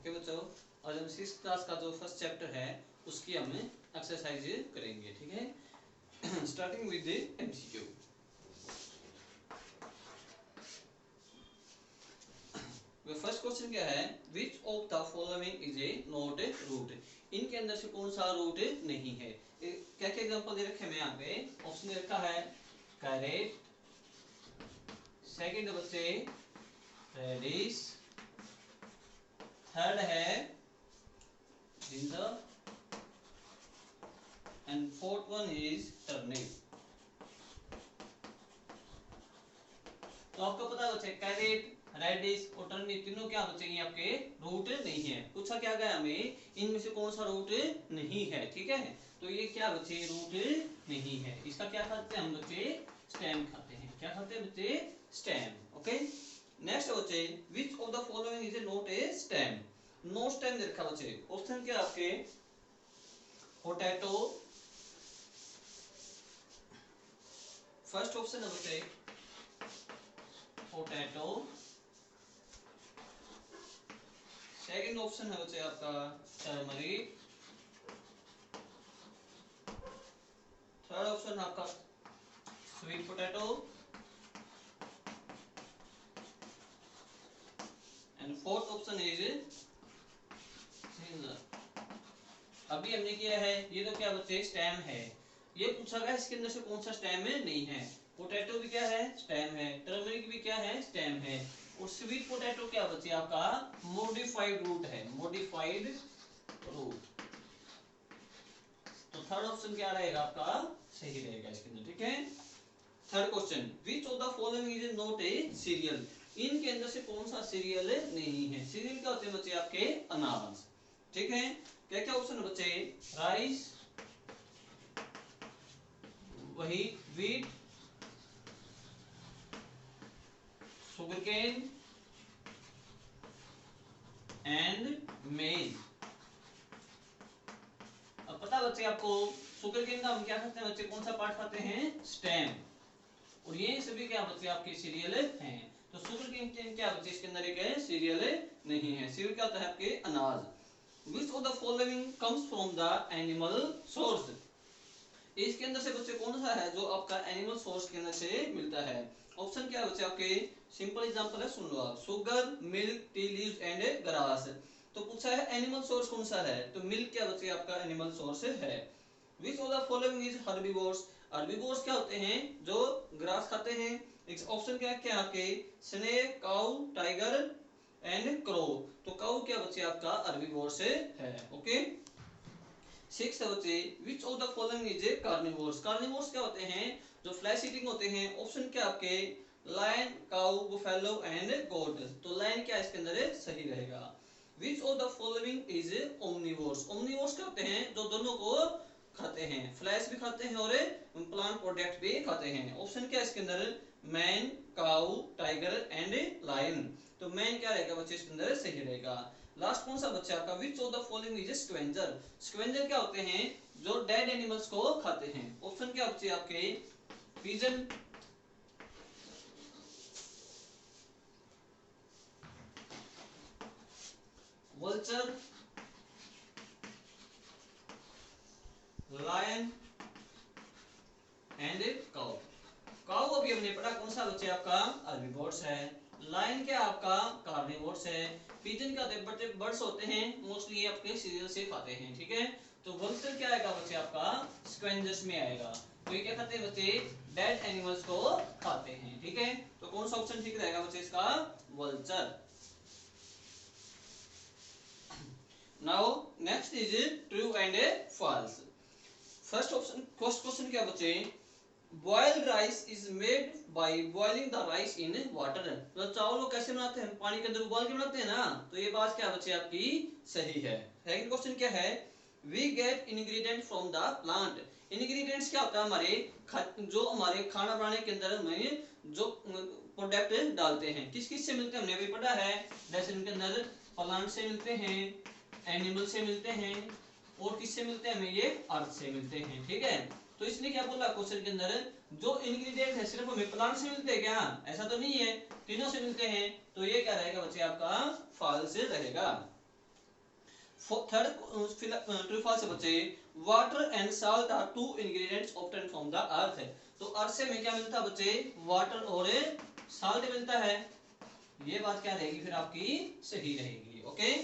Okay बच्चों, आज हम 6th क्लास का जो फर्स्ट चैप्टर है उसकी हम एक्सरसाइज करेंगे, ठीक है। Starting with the MCQ. First question क्या है, which of the following is a not a root. इनके अंदर से कौन सा रूट नहीं है। क्या क्या एग्जांपल दे रखे हैं यहाँ पे। ऑप्शन दे रखा है कैरेट, सेकंड बच्चे रेडिश, थर्ड है ginger and fourth one is turnip. तो आपको पता है बच्चे कैरेट, रेडिश और टर्निप तीनों क्या बचेंगे आपके रूट नहीं है। पूछा क्या गया हमें, इनमें से कौन सा रूट नहीं है, ठीक है। तो ये क्या बच्चे रूट नहीं है। इसका क्या खाते हैं हम बच्चे, स्टेम खाते हैं। क्या खाते हैं बच्चे, स्टेम। ओके, नेक्स्ट बच्चे which of the following is not a stem. No stem दे रखा बच्चे। ऑप्शन क्या आपके पोटैटो, फर्स्ट ऑप्शन है बच्चे पोटैटो, सेकंड ऑप्शन है बच्चे आपका टर्मरिक, थर्ड ऑप्शन है आपका sweet potato and fourth option is ginger. अभी हमने किया है ये तो क्या बच्चे स्टेम है। ये पूछा गया इसके अंदर से कौन सा स्टेम है नहीं है। पोटैटो भी क्या है स्टेम है, टर्मरिक भी क्या है स्टेम है, और स्वीट पोटैटो क्या बच्चे आपका मॉडिफाइड रूट है, मॉडिफाइड रूट। तो थर्ड ऑप्शन क्या रहेगा आपका सही रहेगा इसके अंदर, ठीक है। Third question which of the following is not A serial. इनके अंदर से कौन सा सीरियल नहीं है। सीरियल क्या होते हैं बच्चे आपके अनाज, ठीक है। क्या क्या ऑप्शन है बच्चे, राइस, वही व्हीट, सुगरकेन एंड मेज। अब पता बच्चे आपको सुगरकेन का हम क्या खाते हैं बच्चे, कौन सा पार्ट खाते हैं, स्टेम। और ये सभी क्या बच्चे आपके सीरियल हैं। तो सुगरकेन क्या बच्चे इसके अंदर एक है सीरियल नहीं है। सीरियल क्या होता है आपके अनाज। Which of the following comes from the animal source। इसके अंदर से बच्चे कौन सा है जो आपका एनिमल सोर्स के अंदर से मिलता है। ऑप्शन क्या है बच्चे आपके, सिंपल एग्जांपल है सुन लो आप, sugar, milk, tea leaves and grass. तो पूछा है एनिमल सोर्स कौन सा है, तो मिल्क क्या बच्चे आपका एनिमल सोर्स है। Which of the following is herbivores. Herbivores क्या होते हैं जो ग्रास खाते हैं। ऑप्शन क्या है आपके, snake, cow, tiger and crow. तो काऊ क्या बच्चे आपका हर्बीवोर्स है। ओके, सिक्स है बच्चे which of the following is A carnivores. Carnivores क्या होते हैं जो फ्लैश ईटिंग होते हैं। ऑप्शन क्या आपके लायन, काऊ, बुफेलो एंड गोट। तो लायन क्या इसके अंदर सही रहेगा। विच of the following is omnivores. Omnivores क्या होते हैं जो दोनों को खाते हैं, फ्लैश भी खाते हैं और प्लांट प्रोडक्ट भी खाते हैं। ऑप्शन क्या इसके अंदर man, cow, tiger and lion. तो मैन क्या रहेगा बच्चे इसके अंदर सही रहेगा। लास्ट कौन सा बच्चा आपका which of the following is scavenger. Scavenger क्या होते हैं जो डेड एनिमल्स को खाते हैं। ऑप्शन क्या बच्चे आपके pigeon, vulture, lion and cow. Cow अभी हमने पढ़ा कौन सा बच्चे आपका हर्बीवोर्स है। लायन क्या आपका कार्निवोर्स है। पिजन क्या होते हैं बर्ड्स होते हैं, मोस्टली ये आपके सीरियल से खाते हैं, ठीक है। तो वल्चर क्या आएगा बच्चे आपका स्क्वेंजर्स में आएगा। तो ये क्या खाते हैं बच्चे डेड एनिमल्स को खाते हैं, ठीक है। तो कौन सा ऑप्शन ठीक रहेगा बच्चे इसका vulture. Now next is true and false. First question क्या बच्चे, boiled rice is made by boiling the rice in water. तो चावल को कैसे बनाते हैं, पानी के अंदर उबाल के बनाते हैं ना। तो ये बात क्या बच्चे आपकी सही है। सेकंड क्वेश्चन क्या है, we get ingredient from the plant. Ingredients क्या होता है हमारे जो हमारे खाना बनाने के अंदर हमें जो प्रोडक्ट डालते हैं किस किस से मिलते हैं हमने अभी पढ़ा है। जैसे इनके अंदर प्लांट से मिलते हैं, एनिमल से मिलते हैं और किससे मिलते हैं हमें ये अर्थ से मिलते हैं, ठीक है। तो इसने क्या बोला क्वेश्चन के अंदर जो इंग्रेडिएंट है सिर्फ हमें प्लांट से मिलते हैं क्या, ऐसा तो नहीं है, तीनों से मिलते हैं। तो ये क्या रहेगा बच्चे आपका फॉल्स रहेगा। थर्ड ट्रू फॉल्स बच्चे, water and salt are two ingredients obtain from the earth. तो अर्थ से हमें क्या मिलता है बच्चे, वाटर और सॉल्ट मिलता है। ये बात क्या रहेगी फिर आपकी, सही रहेगी। Okay.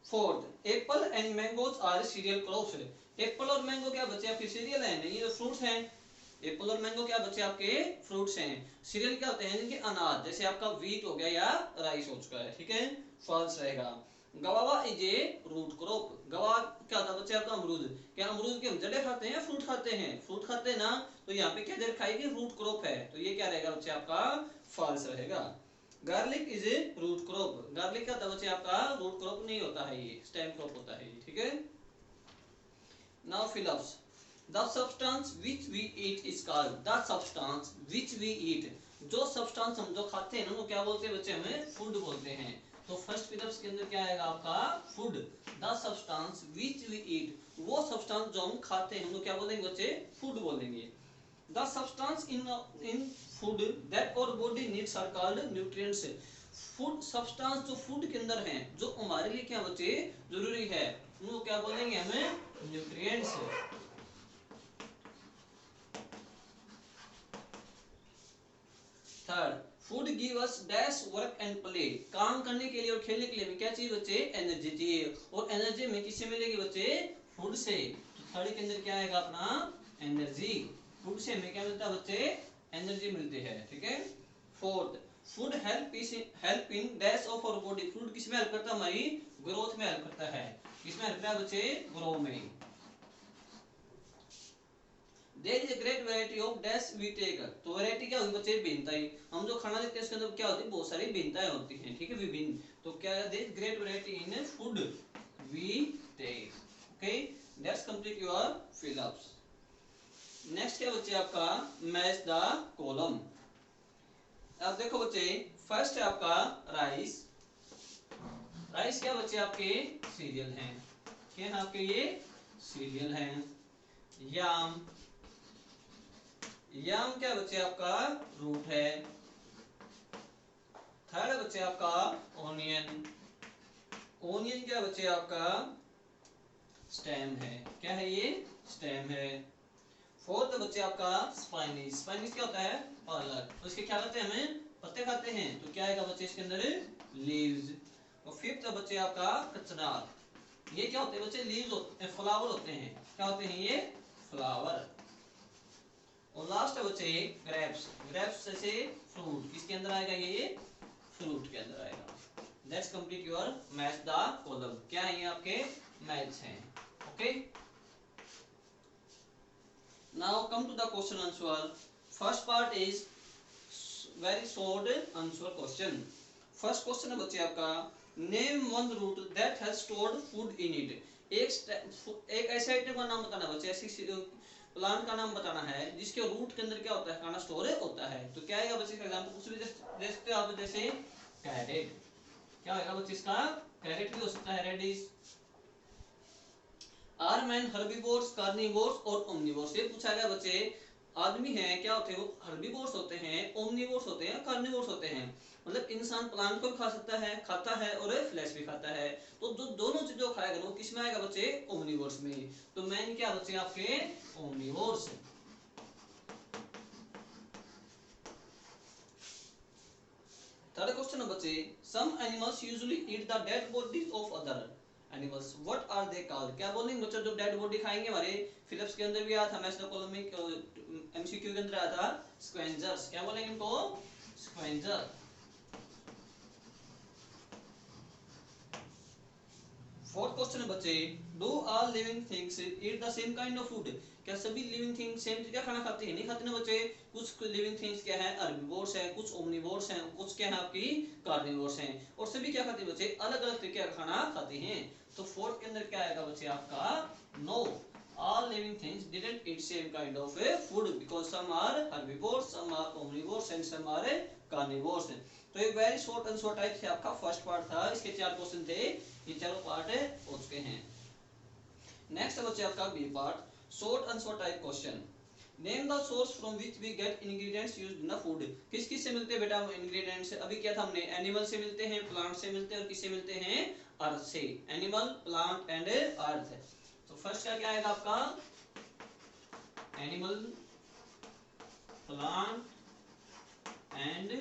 Fourth, apple and mangoes are cereal crops. Apple और मैंगो क्या बच्चे आपके सीरियल हैं, नहीं ये तो फ्रूट्स हैं। एप्पल और मैंगो क्या बच्चे आपके फ्रूट्स हैं। सीरियल क्या होते हैं, इनके अनाज, जैसे आपका व्हीट हो गया या राइस हो चुका है, ठीक है, फॉल्स रहेगा। Guava is a root crop. Guava क्या होता है बच्चे आपका, अमरूद। क्या अमरूद के हम जड़े खाते हैं या फ्रूट खाते हैं, फ्रूट खाते हैं ना, तो यहाँ पे क्या दे रखा है कि रूट क्रॉप है, तो ये क्या रहेगा बच्चे आपका, फॉल्स रहेगा। Garlic is a root crop. Garlic क्या होता है बच्चे आपका, रूट क्रॉप नहीं होता है, ये स्टेम क्रॉप होता है, ठीक है। Now fill ups, the substance which we eat is called, the substance which we eat, जो सब्सटेंस हम जो खाते हैं ना वो क्या बोलते हैं बच्चे, हमें फूड बोलते हैं। तो फर्स्ट फिलअप्स के अंदर क्या आएगा आपका, food. The substance which we eat, वो सब्सटेंस जो हम खाते हैं उनको क्या बोलेंगे बच्चे, फूड बोलेंगे। The substance in food that our body needs are called nutrients. Food substance जो फूड के अंदर हैं, जो हमारे लिए क्या बच्चे जरूरी है, उनको क्या बोलेंगे हमें, nutrients. Third, food give us dash work and play. काम करने के लिए और खेलने के लिए हमें क्या चाहिए बच्चे, एनर्जी चाहिए। और एनर्जी हमें किससे मिलेगी बच्चे, फूड से। तो थर्ड के अंदर क्या आएगा अपना, एनर्जी। फूड से हमें क्या मिलता है बच्चे, एनर्जी मिलती है, ठीक है। Fourth, food help in dash of our body. Food किसमें हेल्प करता है, हमारी ग्रोथ में हेल्प करता है। किसमें हेल्प करता है बच्चे, ग्रो में। There is a great variety of dash we take. तो वैरायटी क्या होगी बच्चे, भिन्नताएं। हम जो खाना लेते हैं उसके अंदर क्या होती है, बहुत सारी भिन्नताएं होती हैं, ठीक है, विभिन्न। तो क्या है, there is great variety in food we take. Okay, that's complete your fill ups. Next क्या बच्चे आपका, मैच द कॉलम। अब देखो बच्चे, फर्स्ट है आपका राइस। राइस क्या बच्चे आपके, सीरियल हैं। क्या है आपके, ये सीरियल हैं। याम, याम क्या बच्चे आपका, रूट है। थर्ड बच्चे आपका ओनियन। ओनियन क्या बच्चे आपका, स्टेम है। क्या है ये, स्टेम है। फोर्थ बच्चे आपका स्पाइनिश। स्पाइनिश क्या होता है, पालक। उसके क्या करते हैं, हमें पत्ते खाते हैं, तो क्या आएगा बच्चे इसके अंदर, लीव्स। और फिफ्थ बच्चे आपका कचनार। ये क्या होते हैं बच्चे, लीव्स होते हैं, फ्लावर होते हैं। क्या होते हैं ये, फ्लावर। और लास्ट है बच्चे ग्रेप्स। ग्रेप्स जैसे फ्रूट, किसके अंदर आएगा, ये फ्रूट के अंदर आएगा। That's complete your match the column. क्या है ये आपके मैच हैं। Okay, now come to the question answer. First part is very short answer question. First question है बच्चे आपका, name one root that has stored food in it. एक ऐसे आइटम का नाम बताना बच्चे, ऐसी प्लांट का नाम बताना है जिसके रूट के अंदर क्या होता है, खाना स्टोर होता है। तो क्या आएगा बच्चे, एग्जांपल कुछ भी दे सकते हो आप, जैसे कैरेट। क्या होगा बच्चे इसका, कैरेट भी हो सकता है, radish. Are man herbivores, carnivores और ओमनिवोर्स। ये पूछा गया बच्चे, आदमी है क्या होते हैं, वो हर्बीवोर्स होते हैं, ओमनिवोर्स होते हैं, कार्निवोर्स होते हैं। मतलब इंसान प्लांट को भी खा सकता है, खाता है, और फ्लैश भी खाता है। तो जो दोनों चीजों खाएगा वो किसमें आएगा बच्चे, ओमनिवोर्स में। तो मैन क्या बच्चे आपके, ओमनिवोर्स। थर्ड क्वेश्चन है बच्चे, some animals usually eat the dead bodies of other animals, what are they called. क्या बोलेंगे बच्चे, जो डेड बॉडी खाएंगे, हमारे फिलिप्स के अंदर भी आया था, मैच द कॉलम में एमसीक्यू के अंदर आया था, स्क्वेंजर्स। क्या बोलेंगे इनको, स्क्वेंजर। फोर्थ क्वेश्चन है बच्चे, do all living things eat the same kind of food. क्या सभी लिविंग थिंग्स सेम चीज का खाना खाती है, नहीं खाते ना बच्चे। कुछ लिविंग थिंग्स क्या है, हर्बीवोर्स है, कुछ ओमनिवोर्स हैं, कुछ क्या है आपकी कार्निवोर्स हैं। और सभी क्या खाते हैं बच्चे, अलग अलग तरीके का खाना खाते हैं। तो फोर्थ के अंदर क्या आएगा बच्चे आपका, no, all living things didn't eat same kind of a food because some are herbivores, some are omnivores and some are carnivores। तो ये वेरी शॉर्ट आंसर टाइप से आपका फर्स्ट पार्ट था। इसके 4 क्वेश्चन थे, ये चारों पार्ट हो चुके हैं। नेक्स्ट बच्चे आपका B part, short answer type question. Name the source from which we get ingredients used in the food. किस किस से मिलते हैं बेटा इंग्रेडिएंट्स? अभी क्या था हमने, एनिमल से मिलते हैं, प्लांट से मिलते हैं और किससे मिलते हैं? अर्थ से। Animal, plant and earth. तो फर्स्ट क्या आएगा आपका? Animal, plant and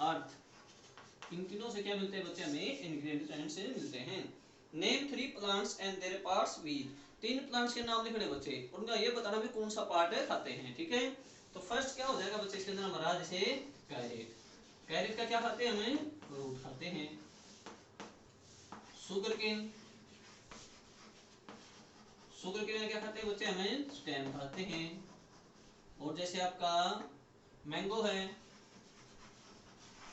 earth. इन तीनों से क्या मिलते हैं बच्चे? हमें इंग्रेडिएंट्स से मिलते हैं। Name 3 plants and there parts which. 3 plants के नाम लिखने बच्चे, उनका ये बताना भी कौन सा पार्ट खाते हैं, ठीक है। तो फर्स्ट क्या हो जाएगा बच्चे इसके अंदर हमारा, जैसे कैरेट। कैरेट का क्या खाते हैं? हमें फ्रूट खाते हैं। शुगर केन, शुगर केन में क्या खाते हैं बच्चे? हमें स्टेम खाते हैं। और जैसे आपका मैंगो है,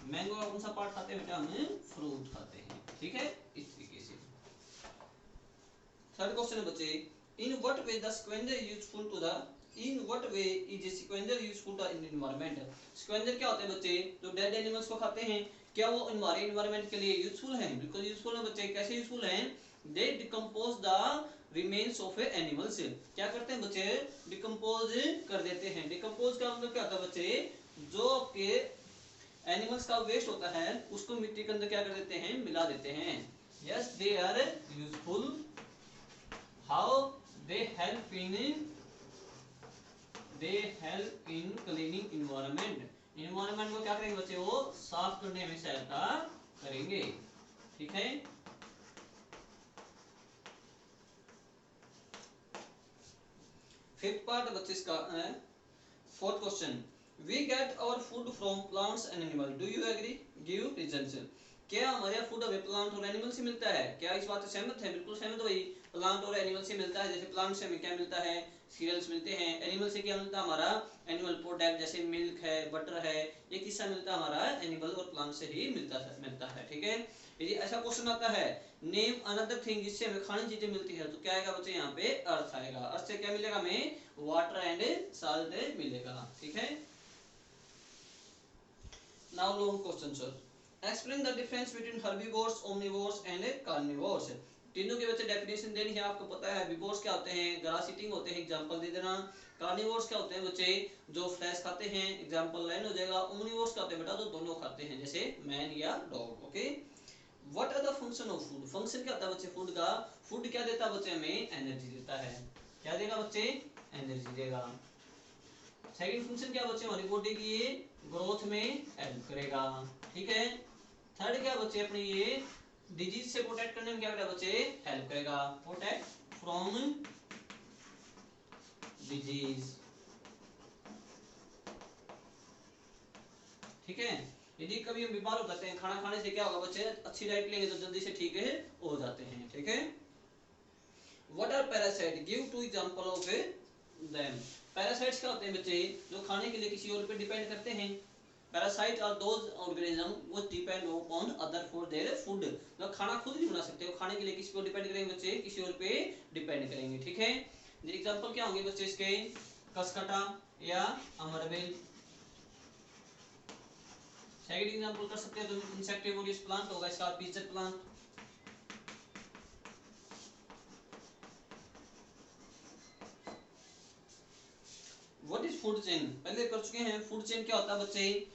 मैंगो का कौन सा पार्ट खाते हैं बेटा? हमें फ्रूट खाते हैं, ठीक है, इस तरीके से। थर्ड क्वेश्चन है बच्चे, in what way the scavenger useful to the, in what way is scavenger useful to the environment. Scavenger क्या होते हैं बच्चे? जो डेड एनिमल्स को खाते हैं, क्या वो हमारे एनवायरनमेंट के लिए यूजफुल है? बिल्कुल यूजफुल है बच्चे। कैसे यूजफुल है? दे decompose the remains of animals. क्या करते हैं बच्चे? डिकम्पोज कर देते हैं। डिकम्पोज का मतलब क्या होता है बच्चे? जो आपके एनिमल्स का वेस्ट होता है उसको मिट्टी के अंदर क्या कर देते हैं? मिला देते हैं। Yes, they are useful. How? They help in cleaning environment. Environment को क्या करेंगे बच्चे? वो साफ करने में सहायता करेंगे, ठीक है। फिफ्थ पार्ट बच्चे इसका है। Fourth question, we get our food from plants and animal, do you agree? Give reasons. क्या हमारे फूड हमें प्लांट और एनिमल से मिलता है? क्या इस बात से सहमत है? बिल्कुल सहमत भाई। प्लांट और एनिमल से मिलता है। जैसे प्लांट से हमें क्या मिलता है? सीरियल्स मिलते हैं। एनिमल से क्या मिलता है? हमारा एनिमल प्रोडक्ट जैसे मिल्क है, बटर है, ये किससे मिलता है? हमारा एनिमल और प्लांट से ही मिलता है, ठीक है। यदि ऐसा क्वेश्चन आता है, नेम अनदर थिंग जिससे हमें खाने चीजें मिलती है, तो क्या आएगा बच्चे? यहाँ पे अर्थ आएगा। अर्थ से क्या मिलेगा हमें? वाटर एंड साल्ट मिलेगा, ठीक है। Now long question sir. Explain the difference between herbivores, omnivores and carnivores. तीनों के बच्चे डेफिनेशन देनी है, आपको पता है। herbivores क्या होते हैं? ग्रास ईटिंग होते हैं, एग्जांपल दे देना। carnivores क्या होते हैं बच्चे? जो फ्लैश खाते हैं, एग्जांपल लाइन हो जाएगा। omnivores क्या होते हैं बेटा? जो दोनों खाते हैं, जैसे मैन या dog, okay. What are the function of food? Function क्या होता है बच्चे फूड का? फूड क्या देता है बच्चे? हमें एनर्जी देता है। क्या देगा बच्चे? एनर्जी देगा। सेकंड फंक्शन क्या बच्चे? हमारी बॉडी की ये ग्रोथ में हेल्प करेगा, ठीक है। थर्ड क्या बच्चे? अपनी ये डिजीज से प्रोटेक्ट करने में क्या करेगा बच्चे? हेल्प करेगा। प्रोटेक्ट फ्रॉम डिजीज, ठीक है। यदि कभी हम बीमार हो जाते हैं, खाना खाने से क्या होगा बच्चे? अच्छी डाइट लेंगे तो जल्दी से ठीक है हो जाते हैं, ठीक है। What are parasite? Give two example of them. Parasites क्या होते हैं बच्चे? जो खाने के लिए किसी और पे डिपेंड करते हैं। Parasite are those organism which depend upon other for their food. जो खाना खुद नहीं बना सकते, वो खाने के लिए किसी पे डिपेंड करेंगे बच्चे? किसी और पे डिपेंड करेंगे, ठीक है। एग्जांपल क्या होंगे बच्चे इसके? कसकटा या अमरबेल। सेकंड एग्जांपल कर सकते हैं तो इंसेक्टिवोरियस प्लांट होगा इसका, pitcher plant. What is food chain? पहले कर चुके हैं। फूड चेन क्या होता है बच्चे?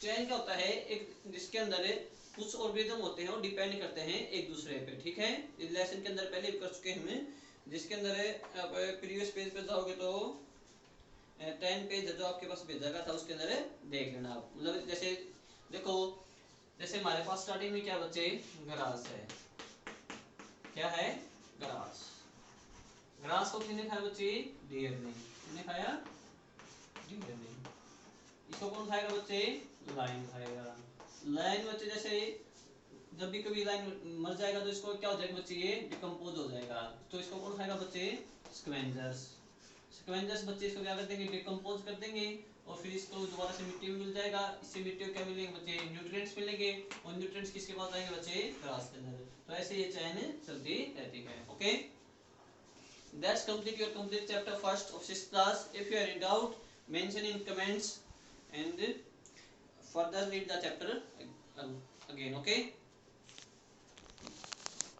चेन क्या होता है? एक जिसके अंदर कुछ ऑर्गेनिज्म होते हैं और डिपेंड करते हैं एक दूसरे पे, ठीक है। इस लेसन के अंदर पहले भी कर चुके हैं हम, जिसके अंदर प्रीवियस पेज पे जाओगे तो 10 पेज जो आपके पास भेजा गया था उसके अंदर देख लेना आप। मतलब जैसे देखो, जैसे हमारे पास स्टार्टिंग में क्या बच्चे? ग्रास है। क्या है? ग्रास। ग्रास को किसने खाया बच्चे? डियर ने। किसने खाया? डियर ने। इसको कौन खाएगा बच्चे? लायन खाएगा। लायन बच्चे जैसे जब भी कभी लायन मर जाएगा तो इसको क्या हो जाएगा बच्चे? ये डिकम्पोज हो जाएगा। तो इसको कौन खाएगा बच्चे? स्क्वेंजर्स। स्क्वेंजर्स बच्चे इसको क्या कर देंगे? डिकम्पोज कर देंगे और फिर इसको दोबारा से मिट्टी में मिल जाएगा। इससे मिट्टी को क्या मिलेंगे बच्चे? न्यूट्रिएंट्स मिलेंगे और न्यूट्रिएंट्स किसके पास आएंगे बच्चे? ग्रास के अंदर। तो ऐसे ये चैन चलती रहती है, okay. That's complete your complete chapter first of 6th class. If you are in doubt, mention in comments and further read the chapter again, okay.